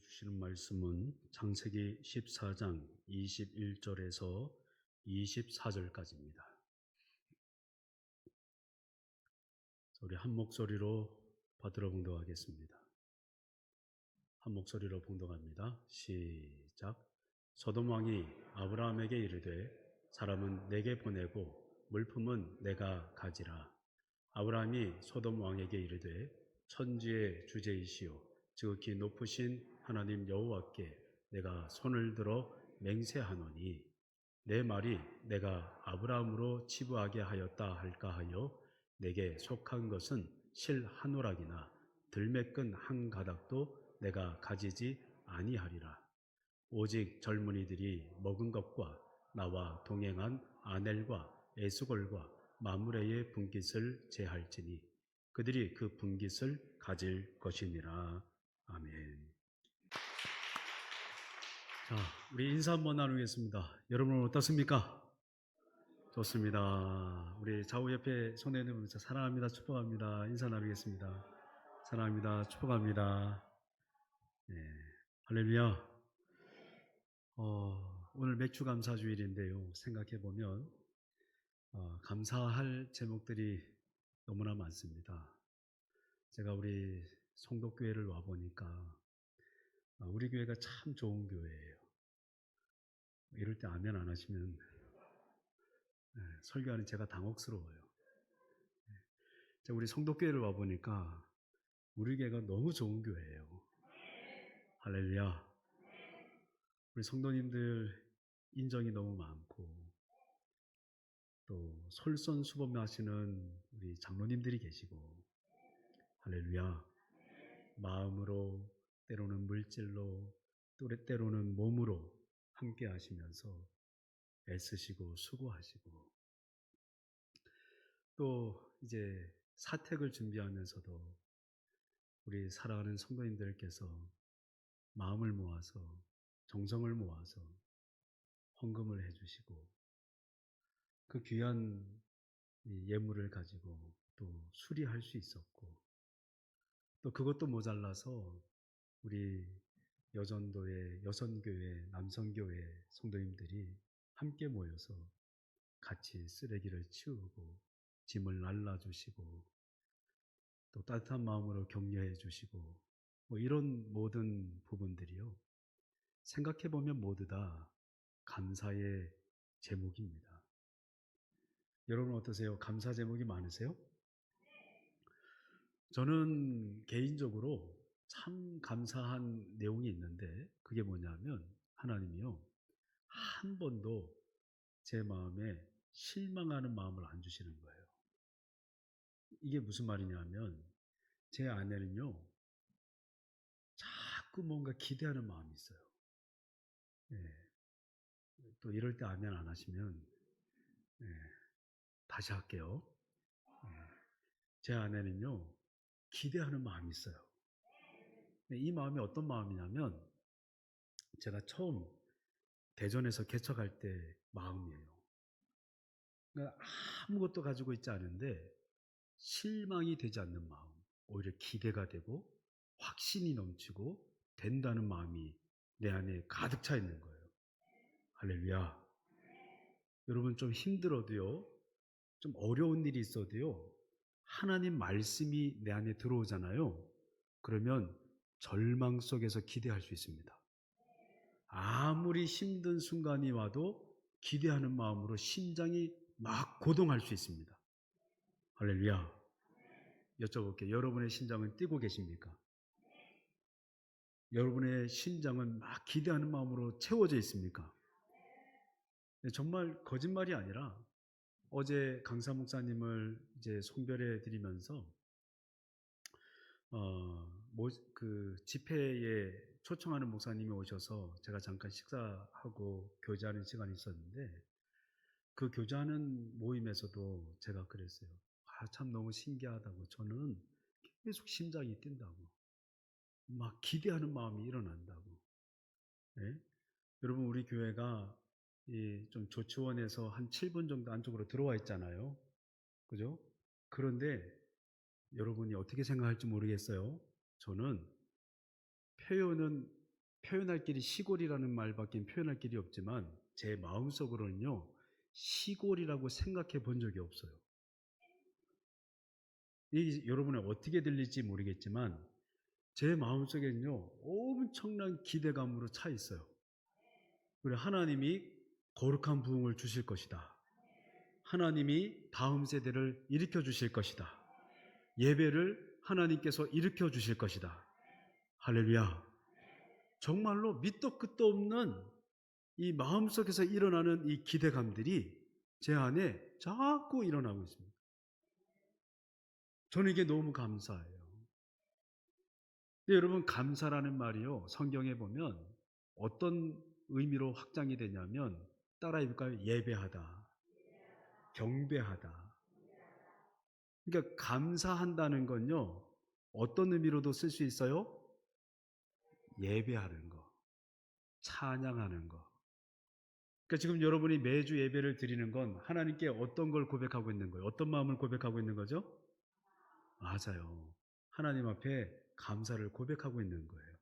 주시는 말씀은 창세기 14장 21절에서 24절까지입니다. 우리 한 목소리로 받들어 봉독하겠습니다. 한 목소리로 봉독합니다. 시작. 소돔 왕이 아브라함에게 이르되 사람은 내게 보내고 물품은 내가 가지라. 아브라함이 소돔 왕에게 이르되 천지의 주제이시오 지극히 높으신 하나님 여호와께 내가 손을 들어 맹세하노니 내 말이 내가 아브라함으로 치부하게 하였다 할까 하여 내게 속한 것은 실 한 오락이나 들매끈 한 가닥도 내가 가지지 아니하리라. 오직 젊은이들이 먹은 것과 나와 동행한 아넬과 에스골과 마므레의 분깃을 제할지니 그들이 그 분깃을 가질 것이니라. 아멘. 자, 우리 인사 한번 나누겠습니다. 여러분 어떻습니까? 좋습니다. 우리 좌우 옆에 손에 들면서 사랑합니다, 축복합니다. 인사 나누겠습니다. 사랑합니다, 축복합니다. 네, 할렐루야. 오늘 맥주 감사 주일인데요. 생각해 보면 감사할 제목들이 너무나 많습니다. 제가 우리 송도교회를 와 보니까 우리 교회가 참 좋은 교회예요. 이럴 때 아멘 안 하시면 설교하는 제가 당혹스러워요. 제가 우리 송도교회를 와 보니까 우리 교회가 너무 좋은 교회예요. 할렐루야. 우리 성도님들 인정이 너무 많고 또 솔선수범하시는 우리 장로님들이 계시고 할렐루야. 마음으로 때로는 물질로 또 때로는 몸으로 함께 하시면서 애쓰시고 수고하시고 또 이제 사택을 준비하면서도 우리 사랑하는 성도님들께서 마음을 모아서 정성을 모아서 헌금을 해주시고 그 귀한 예물을 가지고 또 수리할 수 있었고 또 그것도 모자라서 우리 여전도의 여선교회 남성교회 성도님들이 함께 모여서 같이 쓰레기를 치우고 짐을 날라주시고 또 따뜻한 마음으로 격려해 주시고 뭐 이런 모든 부분들이요 생각해보면 모두 다 감사의 제목입니다. 여러분 어떠세요? 감사 제목이 많으세요? 저는 개인적으로 참 감사한 내용이 있는데 그게 뭐냐면 하나님이요 한 번도 제 마음에 실망하는 마음을 안 주시는 거예요. 이게 무슨 말이냐면 제 안에는요 자꾸 뭔가 기대하는 마음이 있어요. 예. 또 이럴 때 아멘 안 하시면 다시 할게요. 제 안에는요 기대하는 마음이 있어요. 이 마음이 어떤 마음이냐면 제가 처음 대전에서 개척할 때 마음이에요. 그러니까 아무것도 가지고 있지 않은데 실망이 되지 않는 마음, 오히려 기대가 되고 확신이 넘치고 된다는 마음이 내 안에 가득 차 있는 거예요. 할렐루야. 여러분 좀 힘들어도요, 좀 어려운 일이 있어도요, 하나님 말씀이 내 안에 들어오잖아요. 그러면 절망 속에서 기대할 수 있습니다. 아무리 힘든 순간이 와도 기대하는 마음으로 심장이 막 고동할 수 있습니다. 할렐루야. 여쭤볼게요. 여러분의 심장은 뛰고 계십니까? 여러분의 심장은 막 기대하는 마음으로 채워져 있습니까? 정말 거짓말이 아니라 어제 강사 목사님을 이제 송별해 드리면서 그 집회에 초청하는 목사님이 오셔서 제가 잠깐 식사하고 교제하는 시간이 있었는데 그 교제하는 모임에서도 제가 그랬어요. 참 너무 신기하다고. 저는 계속 심장이 뛴다고. 막 기대하는 마음이 일어난다고. 예? 여러분 우리 교회가 좀 조치원에서 한 7분 정도 안쪽으로 들어와 있잖아요. 그죠? 그런데 여러분이 어떻게 생각할지 모르겠어요. 저는 표현은 표현할 길이 시골이라는 말밖에 표현할 길이 없지만 제 마음속으로는요, 시골이라고 생각해 본 적이 없어요. 이 여러분은 어떻게 들릴지 모르겠지만 제 마음속에는요, 엄청난 기대감으로 차 있어요. 그리고 하나님이 거룩한 부흥을 주실 것이다. 하나님이 다음 세대를 일으켜 주실 것이다. 예배를 하나님께서 일으켜 주실 것이다. 할렐루야. 정말로 밑도 끝도 없는 이 마음속에서 일어나는 이 기대감들이 제 안에 자꾸 일어나고 있습니다. 저는 이게 너무 감사해요. 근데 여러분, 감사라는 말이요, 성경에 보면 어떤 의미로 확장이 되냐면, 따라해 볼까요? 예배하다, 경배하다. 그러니까 감사한다는 건요, 어떤 의미로도 쓸 수 있어요? 예배하는 거, 찬양하는 거. 그러니까 지금 여러분이 매주 예배를 드리는 건 하나님께 어떤 걸 고백하고 있는 거예요? 어떤 마음을 고백하고 있는 거죠? 맞아요. 하나님 앞에 감사를 고백하고 있는 거예요.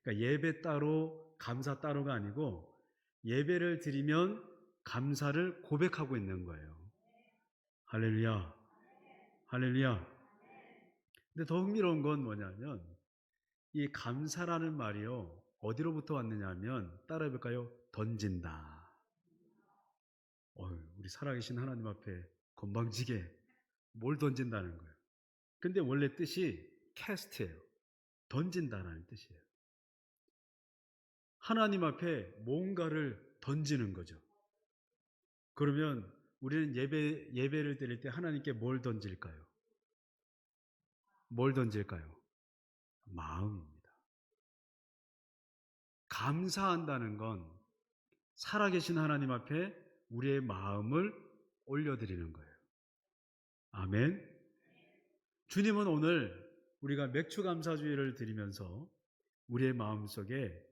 그러니까 예배 따로 감사 따로가 아니고 예배를 드리면 감사를 고백하고 있는 거예요. 할렐루야. 할렐루야. 근데 더 흥미로운 건 뭐냐면 이 감사라는 말이요, 어디로부터 왔느냐 하면, 따라해 볼까요? 던진다. 우리 살아계신 하나님 앞에 건방지게 뭘 던진다는 거예요. 근데 원래 뜻이 캐스트예요. 던진다라는 뜻이에요. 하나님 앞에 뭔가를 던지는 거죠. 그러면 우리는 예배를 드릴 때 하나님께 뭘 던질까요? 뭘 던질까요? 마음입니다. 감사한다는 건 살아계신 하나님 앞에 우리의 마음을 올려드리는 거예요. 아멘. 주님은 오늘 우리가 맥주 감사주의를 드리면서 우리의 마음속에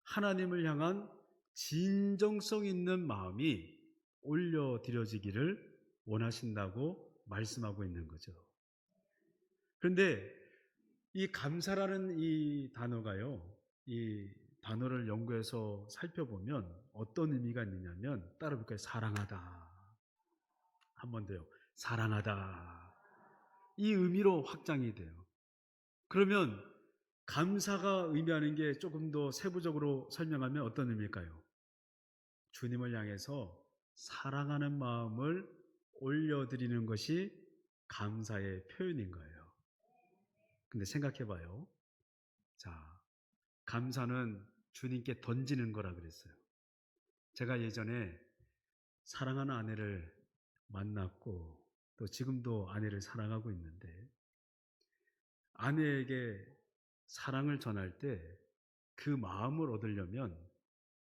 하나님을 향한 진정성 있는 마음이 올려드려지기를 원하신다고 말씀하고 있는 거죠. 그런데 이 감사라는 이 단어가요, 이 단어를 연구해서 살펴보면 어떤 의미가 있느냐면, 따라 볼까요? 사랑하다. 한 번 더요. 사랑하다. 이 의미로 확장이 돼요. 그러면 감사가 의미하는 게 조금 더 세부적으로 설명하면 어떤 의미일까요? 주님을 향해서 사랑하는 마음을 올려드리는 것이 감사의 표현인 거예요. 근데 생각해 봐요. 자, 감사는 주님께 던지는 거라 그랬어요. 제가 예전에 사랑하는 아내를 만났고 또 지금도 아내를 사랑하고 있는데, 아내에게 사랑을 전할 때 그 마음을 얻으려면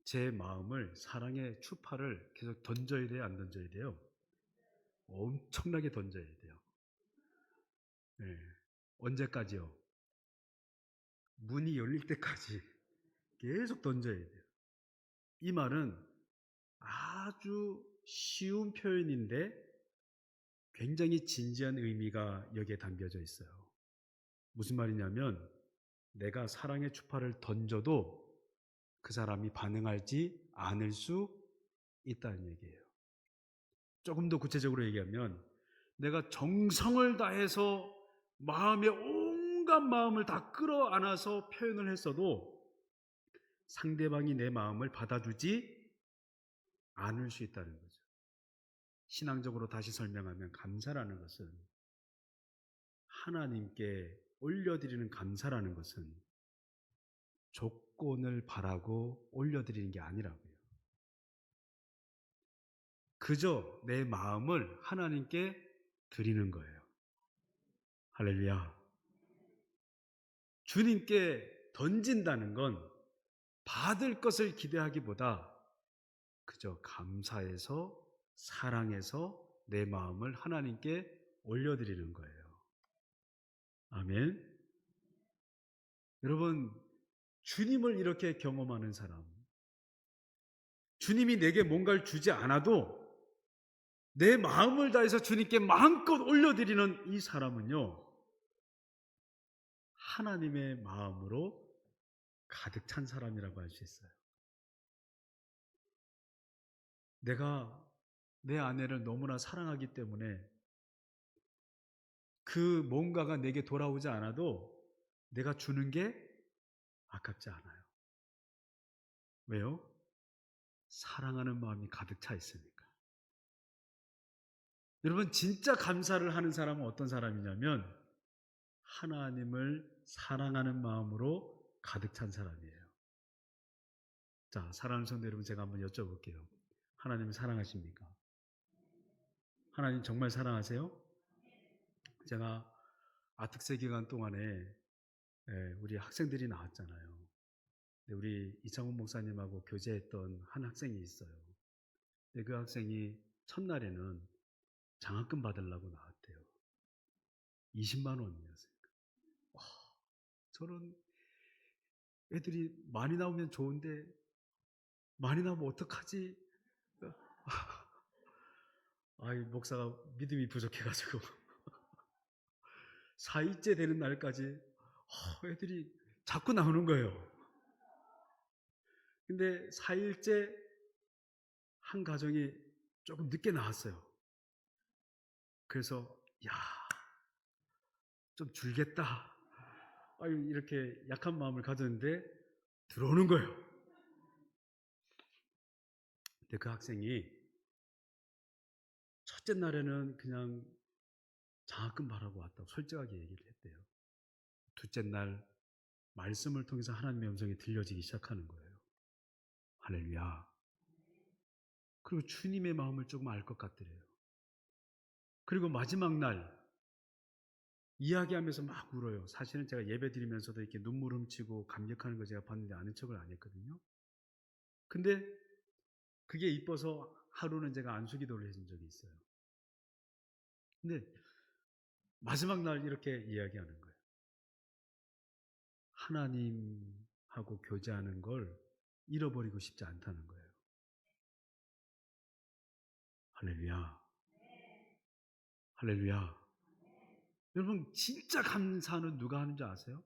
제 마음을, 사랑의 추파를 계속 던져야 돼요? 안 던져야 돼요? 엄청나게 던져야 돼요. 네. 언제까지요? 문이 열릴 때까지 계속 던져야 돼요. 이 말은 아주 쉬운 표현인데 굉장히 진지한 의미가 여기에 담겨져 있어요. 무슨 말이냐면, 내가 사랑의 추파를 던져도 그 사람이 반응하지 않을 수 있다는 얘기예요. 조금 더 구체적으로 얘기하면, 내가 정성을 다해서 마음의 온갖 마음을 다 끌어안아서 표현을 했어도 상대방이 내 마음을 받아주지 않을 수 있다는 거죠. 신앙적으로 다시 설명하면, 감사라는 것은, 하나님께 올려드리는 감사라는 것은 조건을 바라고 올려드리는 게 아니라고요. 그저 내 마음을 하나님께 드리는 거예요. 할렐루야. 주님께 던진다는 건 받을 것을 기대하기보다 그저 감사해서, 사랑해서 내 마음을 하나님께 올려드리는 거예요. 아멘. 여러분, 주님을 이렇게 경험하는 사람, 주님이 내게 뭔가를 주지 않아도 내 마음을 다해서 주님께 마음껏 올려드리는 이 사람은요, 하나님의 마음으로 가득 찬 사람이라고 할 수 있어요. 내가 내 아내를 너무나 사랑하기 때문에 그 뭔가가 내게 돌아오지 않아도 내가 주는 게 아깝지 않아요. 왜요? 사랑하는 마음이 가득 차 있으니까. 여러분, 진짜 감사를 하는 사람은 어떤 사람이냐면 하나님을 사랑하는 마음으로 가득 찬 사람이에요. 자, 사랑하는 성도 여러분, 제가 한번 여쭤볼게요. 하나님 사랑하십니까? 하나님 정말 사랑하세요? 제가 아특세 기간 동안에 우리 학생들이 나왔잖아요. 우리 이창훈 목사님하고 교제했던 한 학생이 있어요. 근데 그 학생이 첫날에는 장학금 받으려고 나왔대요. 20만 원이었어요. 저는 애들이 많이 나오면 좋은데 많이 나오면 어떡하지? 아이, 목사가 믿음이 부족해가지고 4일째 되는 날까지 애들이 자꾸 나오는 거예요. 근데 4일째 한 가정이 조금 늦게 나왔어요. 그래서 야, 좀 줄겠다. 이렇게 약한 마음을 가졌는데 들어오는 거예요. 근데 그 학생이 첫째 날에는 그냥 장학금 바라고 왔다고 솔직하게 얘기를 했대요. 둘째 날 말씀을 통해서 하나님의 음성이 들려지기 시작하는 거예요. 할렐루야. 그리고 주님의 마음을 조금 알 것 같더래요. 그리고 마지막 날 이야기하면서 막 울어요. 사실은 제가 예배 드리면서도 이렇게 눈물 훔치고 감격하는 거 제가 봤는데 아는 척을 안 했거든요. 근데 그게 이뻐서 하루는 제가 안수기도를 해준 적이 있어요. 근데 마지막 날 이렇게 이야기하는 거예요. 하나님하고 교제하는 걸 잃어버리고 싶지 않다는 거예요. 할렐루야. 할렐루야. 여러분, 진짜 감사는 누가 하는 줄 아세요?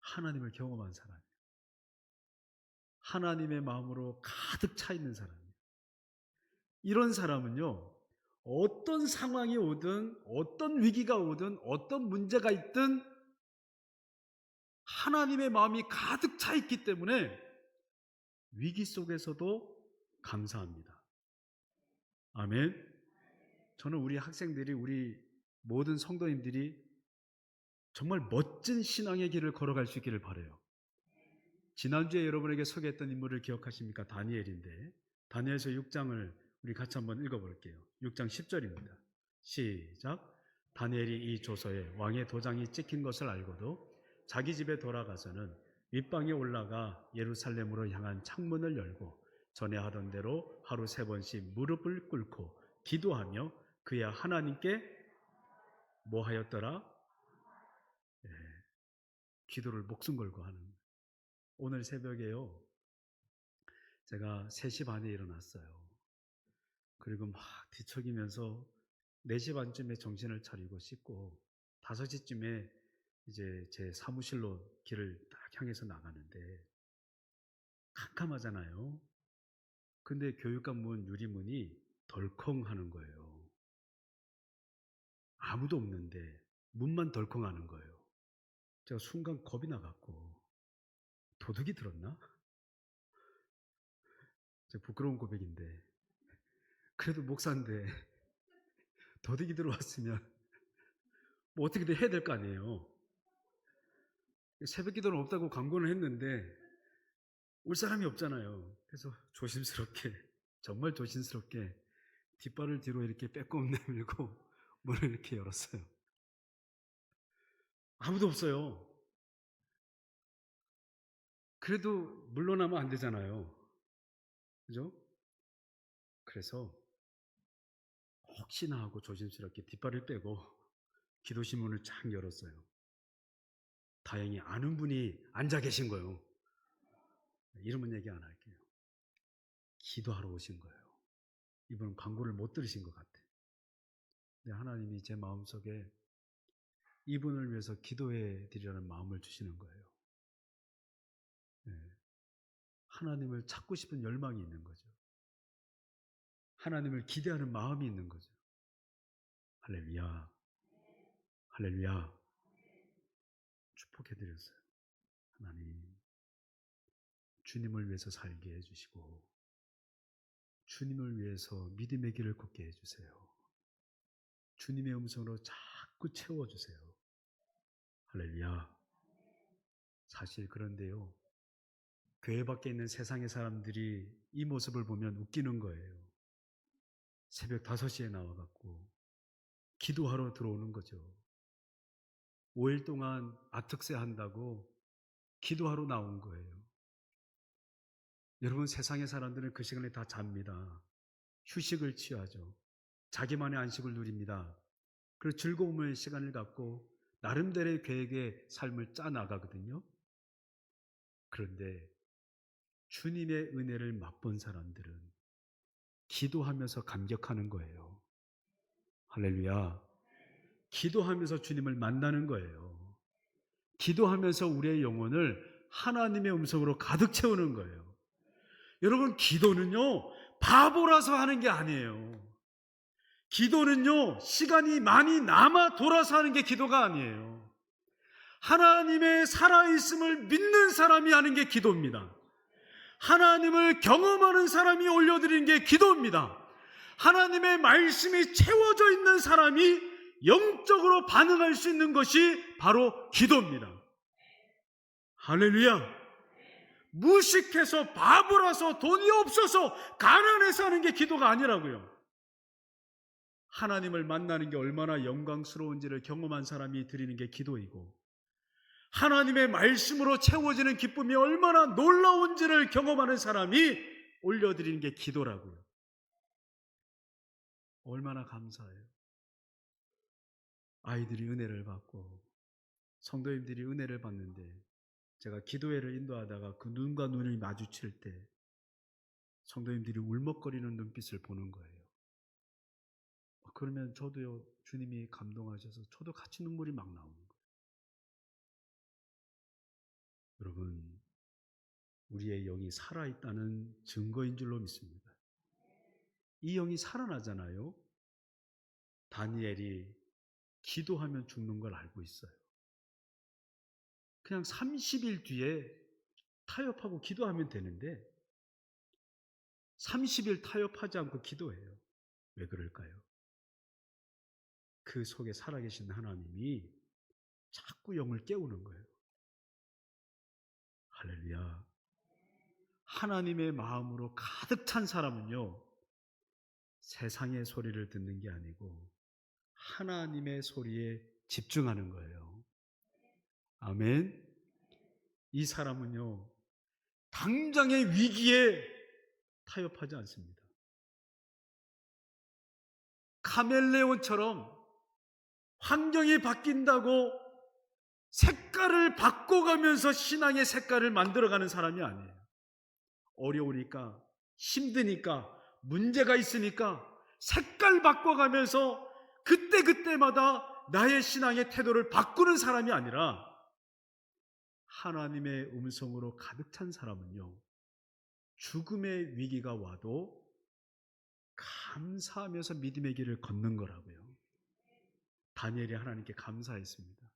하나님을 경험한 사람이에요. 하나님의 마음으로 가득 차 있는 사람이에요. 이런 사람은요, 어떤 상황이 오든, 어떤 위기가 오든, 어떤 문제가 있든, 하나님의 마음이 가득 차 있기 때문에 위기 속에서도 감사합니다. 아멘. 저는 우리 학생들이, 우리 모든 성도님들이 정말 멋진 신앙의 길을 걸어갈 수 있기를 바라요. 지난주에 여러분에게 소개했던 인물을 기억하십니까? 다니엘인데, 다니엘서 6장을 우리 같이 한번 읽어볼게요. 6장 10절입니다. 시작. 다니엘이 이 조서에 왕의 도장이 찍힌 것을 알고도 자기 집에 돌아가서는 윗방에 올라가 예루살렘으로 향한 창문을 열고 전에 하던 대로 하루 3번씩 무릎을 꿇고 기도하며 그야 하나님께 뭐 하였더라? 예, 기도를 목숨 걸고 하는. 오늘 새벽에요, 제가 3시 반에 일어났어요. 그리고 막 뒤척이면서 4시 반쯤에 정신을 차리고 씻고 5시쯤에 이제 제 사무실로 길을 딱 향해서 나가는데 캄캄하잖아요. 근데 교육관 문 유리문이 덜컹 하는 거예요. 아무도 없는데 문만 덜컹 하는 거예요. 제가 순간 겁이 나갖고 도둑이 들었나? 제가 부끄러운 고백인데 그래도 목사인데 도둑이 들어왔으면 뭐 어떻게든 해야 될 거 아니에요. 새벽 기도는 없다고 광고는 했는데 올 사람이 없잖아요. 그래서 조심스럽게, 정말 조심스럽게 뒷발을 뒤로 이렇게 빼꼼 내밀고 문을 이렇게 열었어요. 아무도 없어요. 그래도 물러나면 안 되잖아요. 그죠? 그래서 혹시나 하고 조심스럽게 뒷발을 빼고 기도실 문을 쫙 열었어요. 다행히 아는 분이 앉아 계신 거예요. 이름은 얘기 안 할게요. 기도하러 오신 거예요. 이분은 광고를 못 들으신 것 같아요. 근데 하나님이 제 마음속에 이분을 위해서 기도해 드리라는 마음을 주시는 거예요. 하나님을 찾고 싶은 열망이 있는 거죠. 하나님을 기대하는 마음이 있는 거죠. 할렐루야. 할렐루야. 축복해 드렸어요. 하나님, 주님을 위해서 살게 해 주시고 주님을 위해서 믿음의 길을 걷게 해 주세요. 주님의 음성으로 자꾸 채워 주세요. 할렐루야. 사실 그런데요. 교회 밖에 있는 세상의 사람들이 이 모습을 보면 웃기는 거예요. 새벽 5시에 나와 갖고 기도하러 들어오는 거죠. 5일 동안 아특세 한다고 기도하러 나온 거예요. 여러분, 세상의 사람들은 그 시간에 다 잡니다. 휴식을 취하죠. 자기만의 안식을 누립니다. 그리고 즐거움의 시간을 갖고 나름대로의 계획의 삶을 짜 나가거든요. 그런데 주님의 은혜를 맛본 사람들은 기도하면서 감격하는 거예요. 할렐루야. 기도하면서 주님을 만나는 거예요. 기도하면서 우리의 영혼을 하나님의 음성으로 가득 채우는 거예요. 여러분, 기도는요, 바보라서 하는 게 아니에요. 기도는요, 시간이 많이 남아 돌아서 하는 게 기도가 아니에요. 하나님의 살아있음을 믿는 사람이 하는 게 기도입니다. 하나님을 경험하는 사람이 올려드리는 게 기도입니다. 하나님의 말씀이 채워져 있는 사람이 영적으로 반응할 수 있는 것이 바로 기도입니다. 할렐루야. 무식해서 바보라서 돈이 없어서 가난해서 하는 게 기도가 아니라고요. 하나님을 만나는 게 얼마나 영광스러운지를 경험한 사람이 드리는 게 기도이고, 하나님의 말씀으로 채워지는 기쁨이 얼마나 놀라운지를 경험하는 사람이 올려드리는 게 기도라고요. 얼마나 감사해요. 아이들이 은혜를 받고 성도님들이 은혜를 받는데, 제가 기도회를 인도하다가 그 눈과 눈이 마주칠 때 성도님들이 울먹거리는 눈빛을 보는 거예요. 그러면 저도요, 주님이 감동하셔서 저도 같이 눈물이 막 나오는 거예요. 여러분, 우리의 영이 살아있다는 증거인 줄로 믿습니다. 이 영이 살아나잖아요. 다니엘이 기도하면 죽는 걸 알고 있어요. 그냥 30일 뒤에 타협하고 기도하면 되는데 30일 타협하지 않고 기도해요. 왜 그럴까요? 그 속에 살아계신 하나님이 자꾸 영을 깨우는 거예요. 할렐루야. 하나님의 마음으로 가득 찬 사람은요, 세상의 소리를 듣는 게 아니고 하나님의 소리에 집중하는 거예요. 아멘. 이 사람은요, 당장의 위기에 타협하지 않습니다. 카멜레온처럼 환경이 바뀐다고 색깔을 바꿔가면서 신앙의 색깔을 만들어가는 사람이 아니에요. 어려우니까, 힘드니까, 문제가 있으니까 색깔 바꿔가면서 그때그때마다 나의 신앙의 태도를 바꾸는 사람이 아니라, 하나님의 음성으로 가득 찬 사람은요, 죽음의 위기가 와도 감사하면서 믿음의 길을 걷는 거라고요. 다니엘이 하나님께 감사했습니다.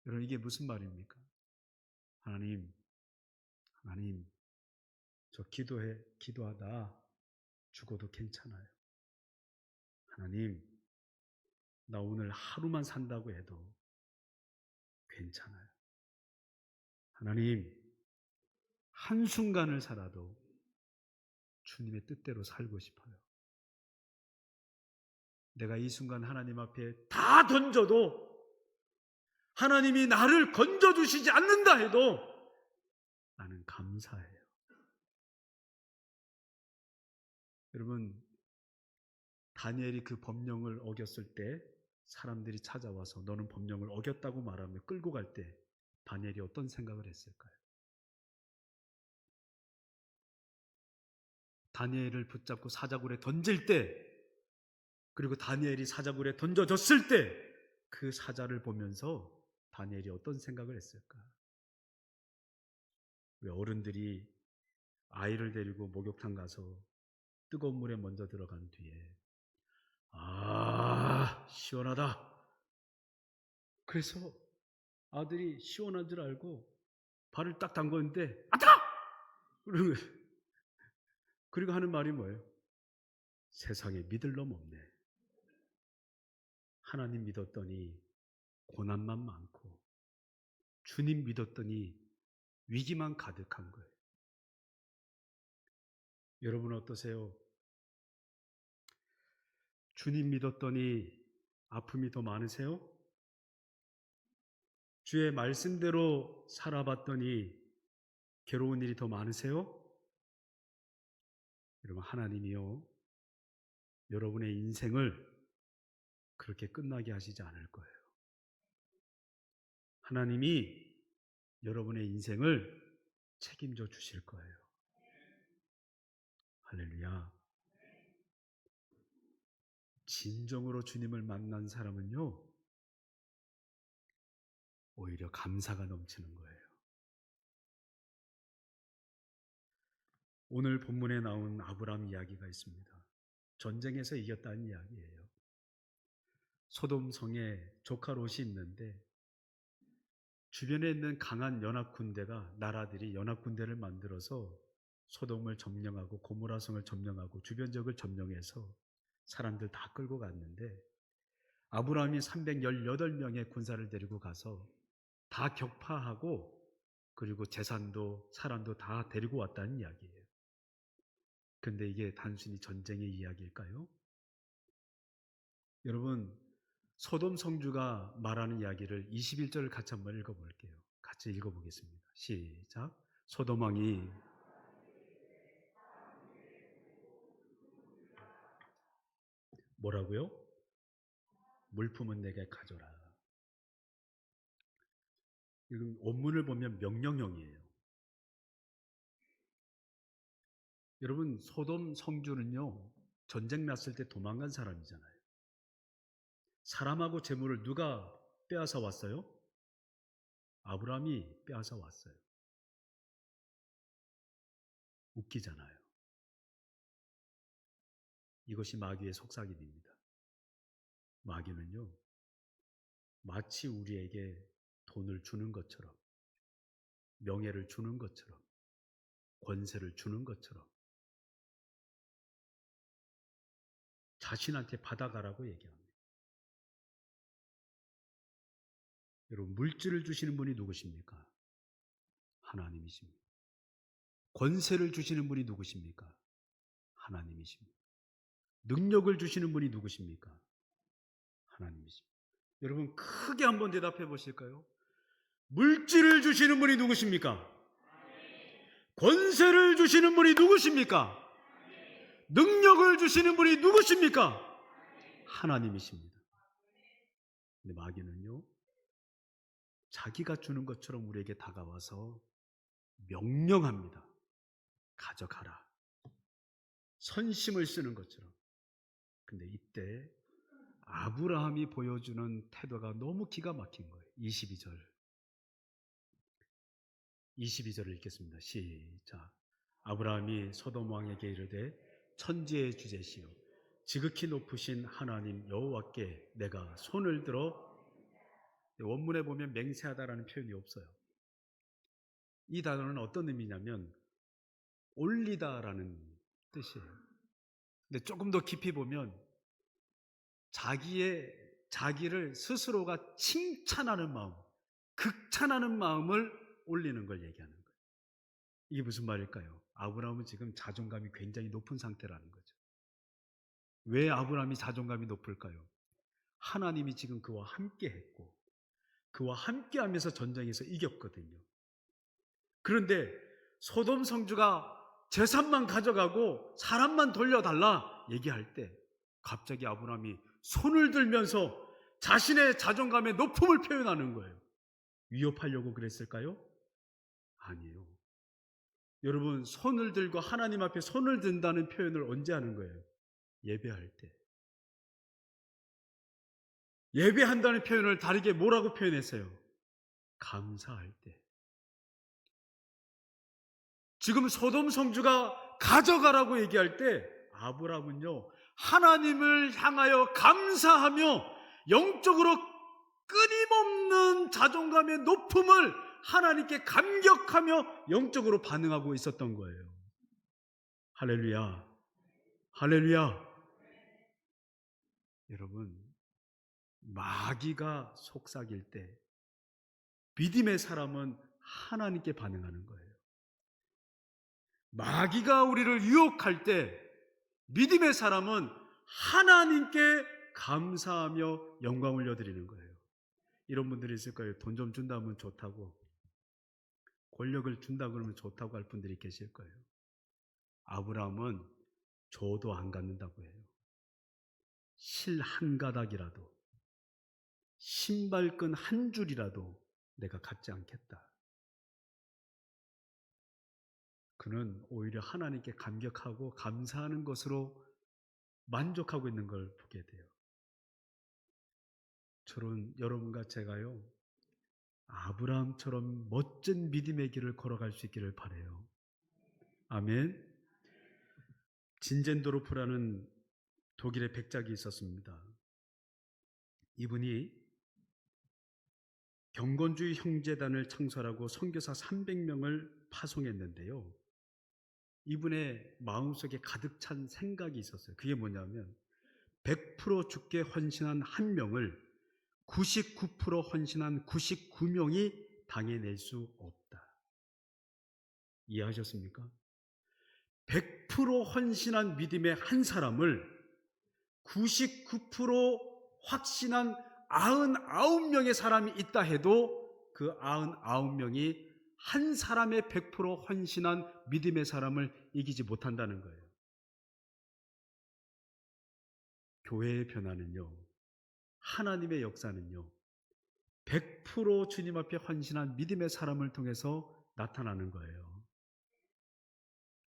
여러분, 이게 무슨 말입니까? 하나님, 저 기도하다 죽어도 괜찮아요. 하나님, 나 오늘 하루만 산다고 해도 괜찮아요. 하나님, 한순간을 살아도 주님의 뜻대로 살고 싶어요. 내가 이 순간 하나님 앞에 다 던져도 하나님이 나를 건져주시지 않는다 해도 나는 감사해요. 여러분, 다니엘이 그 법령을 어겼을 때 사람들이 찾아와서 너는 법령을 어겼다고 말하며 끌고 갈 때 다니엘이 어떤 생각을 했을까요? 다니엘을 붙잡고 사자굴에 던질 때, 그리고 다니엘이 사자굴에 던져졌을 때 그 사자를 보면서 다니엘이 어떤 생각을 했을까? 왜 어른들이 아이를 데리고 목욕탕 가서 뜨거운 물에 먼저 들어간 뒤에 시원하다. 그래서 아들이 시원한 줄 알고 발을 딱 담궜는데 아 뜨거! 그러는 거예요. 그리고 하는 말이 뭐예요? 세상에 믿을 놈 없네. 하나님 믿었더니 고난만 많고 주님 믿었더니 위기만 가득한 거예요. 여러분 어떠세요? 주님 믿었더니 아픔이 더 많으세요? 주의 말씀대로 살아봤더니 괴로운 일이 더 많으세요? 여러분 하나님이요 여러분의 인생을 그렇게 끝나게 하시지 않을 거예요. 하나님이 여러분의 인생을 책임져 주실 거예요. 할렐루야. 진정으로 주님을 만난 사람은요 오히려 감사가 넘치는 거예요. 오늘 본문에 나온 아브라함 이야기가 있습니다. 전쟁에서 이겼다는 이야기예요. 소돔 성에 조카 롯이 있는데 주변에 있는 강한 연합 군대가 나라들이 연합 군대를 만들어서 소돔을 점령하고 고모라성을 점령하고 주변 적을 점령해서 사람들 다 끌고 갔는데 아브라함이 318명의 군사를 데리고 가서 다 격파하고 그리고 재산도 사람도 다 데리고 왔다는 이야기예요. 근데 이게 단순히 전쟁의 이야기일까요? 여러분 소돔 성주가 말하는 이야기를 21절을 같이 한번 읽어볼게요. 같이 읽어보겠습니다. 시작. 소돔 왕이 뭐라고요? 물품은 내게 가져라. 이건 원문을 보면 명령형이에요. 여러분 소돔 성주는요 전쟁 났을 때 도망간 사람이잖아요. 사람하고 재물을 누가 빼앗아 왔어요? 아브라함이 빼앗아 왔어요. 웃기잖아요. 이것이 마귀의 속삭임입니다. 마귀는요 마치 우리에게 돈을 주는 것처럼 명예를 주는 것처럼 권세를 주는 것처럼 자신한테 받아가라고 얘기합니다. 여러분 물질을 주시는 분이 누구십니까? 하나님이십니다. 권세를 주시는 분이 누구십니까? 하나님이십니다. 능력을 주시는 분이 누구십니까? 하나님이십니다. 여러분 크게 한번 대답해 보실까요? 물질을 주시는 분이 누구십니까? 권세를 주시는 분이 누구십니까? 능력을 주시는 분이 누구십니까? 하나님이십니다. 근데 마귀는요 자기가 주는 것처럼 우리에게 다가와서 명령합니다. 가져가라. 선심을 쓰는 것처럼. 근데 이때 아브라함이 보여주는 태도가 너무 기가 막힌 거예요. 22절을 읽겠습니다. 시작. 아브라함이 소돔 왕에게 이르되 천지의 주제시요 지극히 높으신 하나님 여호와께 내가 손을 들어 원문에 보면 맹세하다라는 표현이 없어요. 이 단어는 어떤 의미냐면 올리다라는 뜻이에요. 근데 조금 더 깊이 보면 자기를 스스로가 칭찬하는 마음, 극찬하는 마음을 올리는 걸 얘기하는 거예요. 이게 무슨 말일까요? 아브라함은 지금 자존감이 굉장히 높은 상태라는 거죠. 왜 아브라함이 자존감이 높을까요? 하나님이 지금 그와 함께 했고 그와 함께 하면서 전쟁에서 이겼거든요. 그런데 소돔 성주가 재산만 가져가고 사람만 돌려달라 얘기할 때 갑자기 아브라함이 손을 들면서 자신의 자존감의 높음을 표현하는 거예요. 위협하려고 그랬을까요? 아니에요. 여러분 손을 들고 하나님 앞에 손을 든다는 표현을 언제 하는 거예요? 예배할 때. 예배한다는 표현을 다르게 뭐라고 표현했어요? 감사할 때. 지금 소돔 성주가 가져가라고 얘기할 때 아브라함은요, 하나님을 향하여 감사하며 영적으로 끊임없는 자존감의 높음을 하나님께 감격하며 영적으로 반응하고 있었던 거예요. 할렐루야. 할렐루야. 여러분, 마귀가 속삭일 때 믿음의 사람은 하나님께 반응하는 거예요. 마귀가 우리를 유혹할 때 믿음의 사람은 하나님께 감사하며 영광 올려드리는 거예요. 이런 분들이 있을 거예요. 돈 좀 준다면 좋다고, 권력을 준다 그러면 좋다고 할 분들이 계실 거예요. 아브라함은 줘도 안 갖는다고 해요. 실 한 가닥이라도, 신발끈 한 줄이라도 내가 갖지 않겠다. 그는 오히려 하나님께 감격하고 감사하는 것으로 만족하고 있는 걸 보게 돼요. 저는 여러분과 제가요, 아브라함처럼 멋진 믿음의 길을 걸어갈 수 있기를 바라요. 아멘. 진젠도르프라는 독일의 백작이 있었습니다. 이분이 경건주의 형제단을 창설하고 선교사 300명을 파송했는데요. 이분의 마음속에 가득 찬 생각이 있었어요. 그게 뭐냐면 100% 죽게 헌신한 한 명을 99% 헌신한 99명이 당해낼 수 없다. 이해하셨습니까? 100% 헌신한 믿음의 한 사람을 99% 확신한 99명의 사람이 있다 해도 그 99명이 한 사람의 100% 헌신한 믿음의 사람을 이기지 못한다는 거예요. 교회의 변화는요, 하나님의 역사는요, 100% 주님 앞에 헌신한 믿음의 사람을 통해서 나타나는 거예요.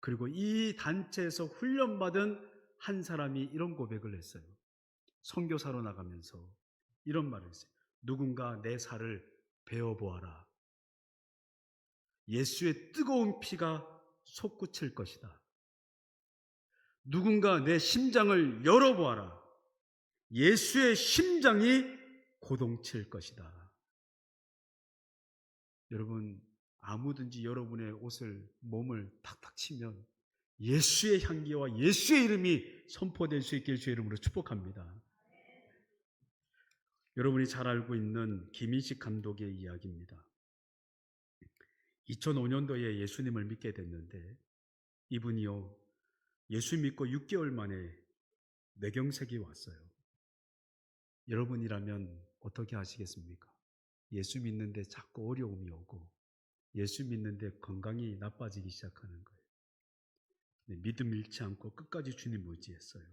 그리고 이 단체에서 훈련받은 한 사람이 이런 고백을 했어요. 선교사로 나가면서 이런 말을 했어요. 누군가 내 살을 베어보아라. 예수의 뜨거운 피가 솟구칠 것이다. 누군가 내 심장을 열어보아라. 예수의 심장이 고동칠 것이다. 여러분, 아무든지 여러분의 옷을, 몸을 탁탁 치면 예수의 향기와 예수의 이름이 선포될 수 있길 주의 이름으로 축복합니다. 여러분이 잘 알고 있는 김인식 감독의 이야기입니다. 2005년도에 예수님을 믿게 됐는데 이분이요, 예수 믿고 6개월 만에 뇌경색이 왔어요. 여러분이라면 어떻게 하시겠습니까? 예수 믿는데 자꾸 어려움이 오고 예수 믿는데 건강이 나빠지기 시작하는 거예요. 믿음 잃지 않고 끝까지 주님 의지했어요.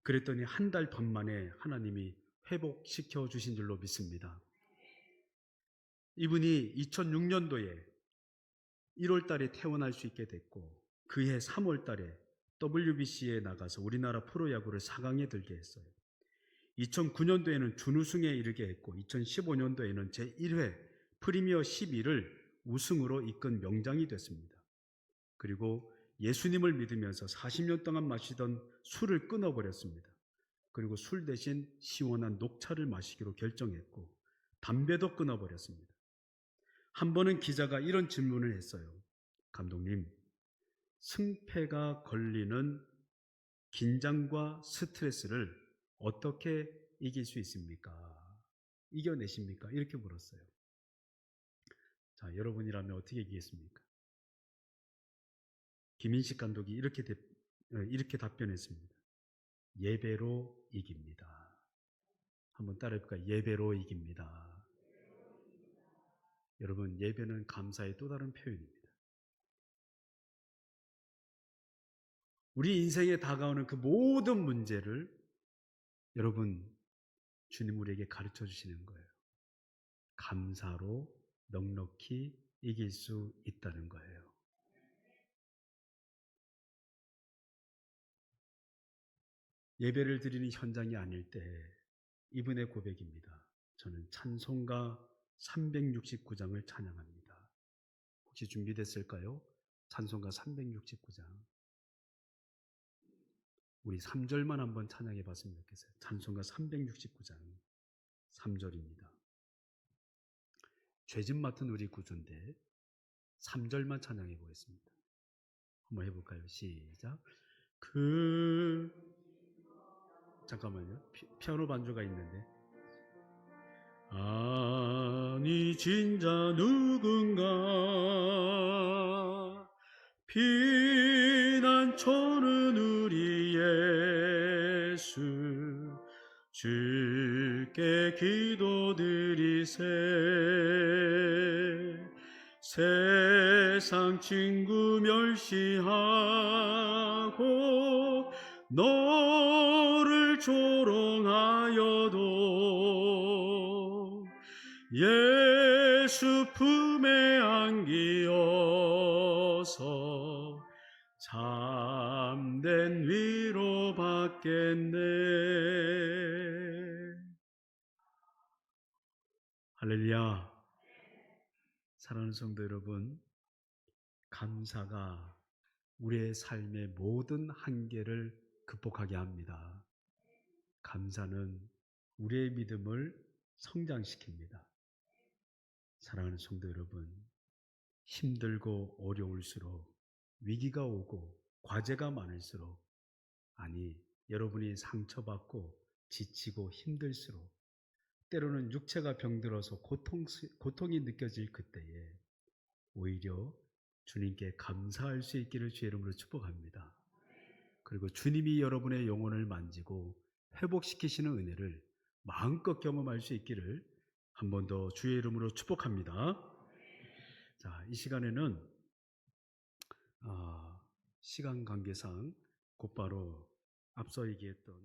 그랬더니 한 달 반 만에 하나님이 회복시켜 주신 줄로 믿습니다. 이분이 2006년도에 1월 달에 퇴원할 수 있게 됐고 그해 3월 달에 WBC에 나가서 우리나라 프로야구를 4강에 들게 했어요. 2009년도에는 준우승에 이르게 했고 2015년도에는 제1회 프리미어 12를 우승으로 이끈 명장이 됐습니다. 그리고 예수님을 믿으면서 40년 동안 마시던 술을 끊어버렸습니다. 그리고 술 대신 시원한 녹차를 마시기로 결정했고 담배도 끊어버렸습니다. 한 번은 기자가 이런 질문을 했어요. 감독님, 승패가 걸리는 긴장과 스트레스를 어떻게 이길 수 있습니까? 이겨내십니까? 이렇게 물었어요. 자, 여러분이라면 어떻게 이기겠습니까? 김인식 감독이 이렇게 답변했습니다. 예배로 이깁니다. 한번 따라해볼까요? 예배로 이깁니다. 여러분, 예배는 감사의 또 다른 표현입니다. 우리 인생에 다가오는 그 모든 문제를 여러분, 주님 우리에게 가르쳐 주시는 거예요. 감사로 넉넉히 이길 수 있다는 거예요. 예배를 드리는 현장이 아닐 때 이분의 고백입니다. 저는 찬송가 369장을 찬양합니다. 혹시 준비됐을까요? 찬송가 369장. 우리 3절만 한번 찬양해 봤으면 좋겠어요. 찬송가 369장 3절입니다. 죄짓 맡은 우리 구주인데 3절만 찬양해 보겠습니다. 한번 해볼까요? 시작. 잠깐만요. 피아노 반주가 있는데. 아니 진짜 누군가 피난처는 우리 예수 주께 기도드리세. 세상 친구 멸시하고 너를 조롱하여도 예수 품에 안기어서 참된 위로 받겠네. 할렐루야. 사랑하는 성도 여러분, 감사가 우리의 삶의 모든 한계를 극복하게 합니다. 감사는 우리의 믿음을 성장시킵니다. 사랑하는 성도 여러분, 힘들고 어려울수록, 위기가 오고 과제가 많을수록, 아니 여러분이 상처받고 지치고 힘들수록, 때로는 육체가 병들어서 고통이 느껴질 그때에 오히려 주님께 감사할 수 있기를 주의 이름으로 축복합니다. 그리고 주님이 여러분의 영혼을 만지고 회복시키시는 은혜를 마음껏 경험할 수 있기를 한 번 더 주의 이름으로 축복합니다. 자, 이 시간에는 시간 관계상 곧바로 앞서 얘기했던